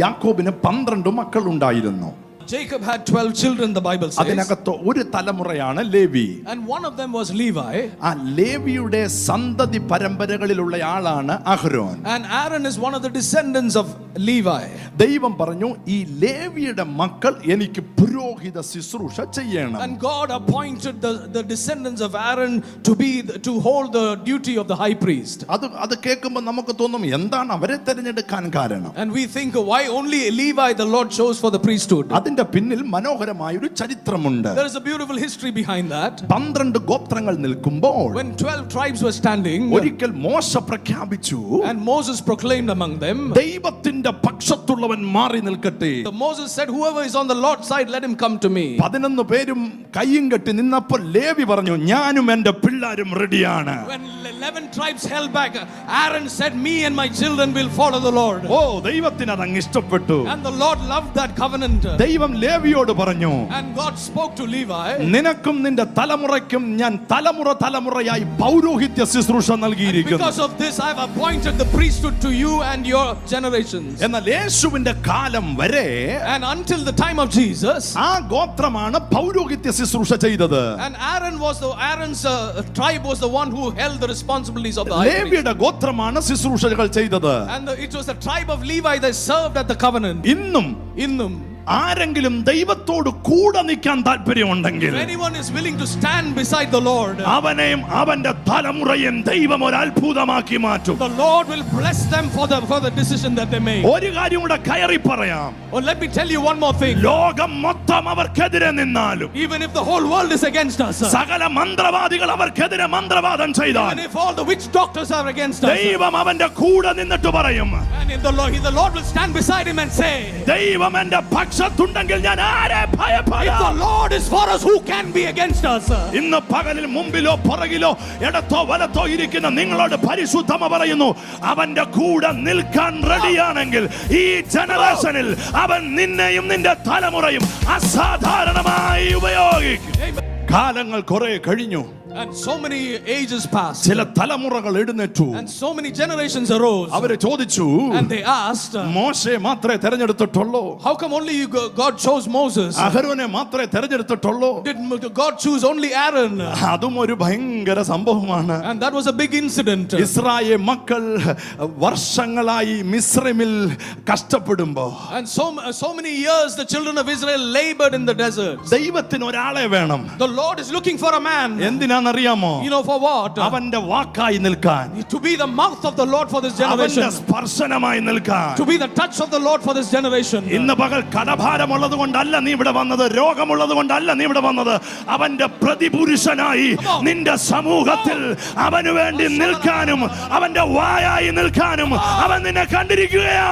യാക്കോബിന് 12 മക്കൾ ഉണ്ടായിരുന്നു. Jacob had 12 children, the Bible says. അതിനകത്ത് ഒരു തലമുറയാണ് Levi. And one of them was Levi. ആ ലേവിയുടെ സന്തതി പരമ്പരകളിലുള്ള ആളാണ് അഹ്റോൻ. And Aaron is one of the descendants of Levi. ദൈവം പറഞ്ഞു ഈ ലേവിയുടെ മക്കൾ എനിക്ക് പുരോഹിത ശുശ്രൂഷ ചെയ്യണം. And God appointed the descendants of Aaron to hold the duty of the high priest. അത് കേൾക്കുമ്പോൾ നമുക്ക് തോന്നും എന്താണ് അവരെ തിരഞ്ഞെടുക്കാൻ കാരണം? And we think why only Levi the Lord chose for the priesthood. അതിന്റെ പിന്നിൽ മനോഹരമായ ഒരു ചരിത്രമുണ്ട്. There is a beautiful history behind that. 12 ഗോത്രങ്ങൾ നിൽക്കുമ്പോൾ When 12 tribes were standing, ഒരിക്കൽ മോശ പ്രഖ്യാപിച്ചു, and Moses proclaimed among them, ദൈവത്തിന്റെ പക്ഷത്തുള്ളവൻ മാറി നിൽക്കട്ടെ. Moses said, whoever is on the Lord's side, let him come to me. 11 പേരും കയ്യും കെട്ടി നിന്നപ്പോൾ ലേവി പറഞ്ഞു, ഞാനും എൻ്റെ പിള്ളാരും റെഡിയാണ്. When 11 tribes held back, Aaron said, me and my children will follow the Lord. ഓ ദൈവത്തിന് അതങ്ങ് ഇഷ്ടപ്പെട്ടു. And the Lord loved that covenant. ദൈവം ലേവിയോട് പറഞ്ഞു, and God spoke to Levi, നിനക്കും നിന്റെ തലമുറയ്ക്കും ഞാൻ തലമുറയായി പൗരോഹിത്യ ശുശ്രൂഷ നൽകിയിരിക്കുന്നു. because of this I have appointed the priesthood to you and your generations. എന്നാൽ യേശുവിന്റെ കാലം വരെ, and until the time of Jesus, ആ ഗോത്രമാണ് പൗരോഹിത്യ ശുശ്രൂഷ ചെയ്തത്. and Aaron's tribe was the one who held the responsibilities of the high priest. ലേവിയുടെ ഗോത്രമാണ് ശുശ്രൂഷകൾ ചെയ്തത്. and it was the tribe of Levi that served at the covenant. ഇന്നും ആരെങ്കിലും ദൈവത്തോട് കൂടെ നിൽക്കാൻ താല്പര്യമുണ്ടെങ്കിൽ, if anyone is willing to stand beside the Lord, അവനെയും അവന്റെ തലമുറയും ദൈവം ഒരു അത്ഭുതമാക്കി മാറ്റും. the Lord will bless them for the decision that they make. ഒരു കാര്യം കൂടെ കയറി പറയാം. Oh, let me tell you one more thing. ലോകം മൊത്തം അവർക്കെതിരെ നിന്നാലും, even if the whole world is against us, സകല മന്ത്രവാദികൾ അവർക്കെതിരെ മന്ത്രവാദം ചെയ്താൽ, even if all the witch doctors are against us, ദൈവം അവന്റെ കൂടെ നിന്നിട്ട് പറയും, and if the Lord will stand beside him and say, ദൈവം എന്റെ പക്ഷത്തുണ്ടെങ്കിൽ ഞാൻ ആരെ ഭയപ്പെടാം? if the Lord is for us, who can be against us? ഇന്ന് പകലിൽ മുമ്പിലോ പുറകിലോ ഇടത്തോ വലത്തോ ഇരിക്കുന്ന നിങ്ങളോട് പരിശുദ്ധമ പറയുന്നു, അവന്റെ കൂടെ നിൽക്കാൻ റെഡിയാണെങ്കിൽ ഈ ജനറേഷനിൽ അവൻ നിന്നെയും നിന്റെ തലമുറയും അസാധാരണമായി ഉപയോഗിക്കും. കാലങ്ങൾ കുറെ കഴിഞ്ഞു, and so many ages passed, ചില തലമുറകൾ എഴുന്നേറ്റു, and so many generations arose, അവരെ ചോദിച്ചു, and they asked, മോശയെ മാത്രമേ തെരഞ്ഞെടുത്തിട്ടുള്ളൂ? how come only God chose Moses? അഹരോനെ മാത്രമേ തെരഞ്ഞെടുത്തിട്ടുള്ളൂ? Did God choose only Aaron? അതും ഒരു ഭയങ്കര സംഭവമാണ്. and that was a big incident. Israel മക്കൾ വർഷങ്ങളായി മിസ്രൈമിൽ കഷ്ടപ്പെടുമ്പോൾ, and so many years the children of Israel labored in the desert. ദൈവത്തിന് ഒരാളെ വേണം. The Lord is looking for a man. എന്തിനാണെന്നറിയാമോ? you know for what? അവന്റെ വാക്കായി നിൽക്കാൻ, to be the mouth of the Lord for this generation, അവന്റെ സ്പർശനമായി നിൽക്കാൻ, to be the touch of the Lord for this generation. ഇന്ന് പകൽ കടഭാരമുള്ളത് കൊണ്ടല്ല നീ ഇവിടെ വന്നത്, രോഗമുള്ളത് കൊണ്ടല്ല നീ ഇവിടെ വന്നത്, അവന്റെ പ്രതിപുരുഷനായി നിന്റെ സമൂഹത്തിൽ അവന് വേണ്ടി നിൽക്കാനും അവന്റെ വായായി നിൽക്കാനും അവൻ നിന്നെ കണ്ടിരിക്കുകയാ.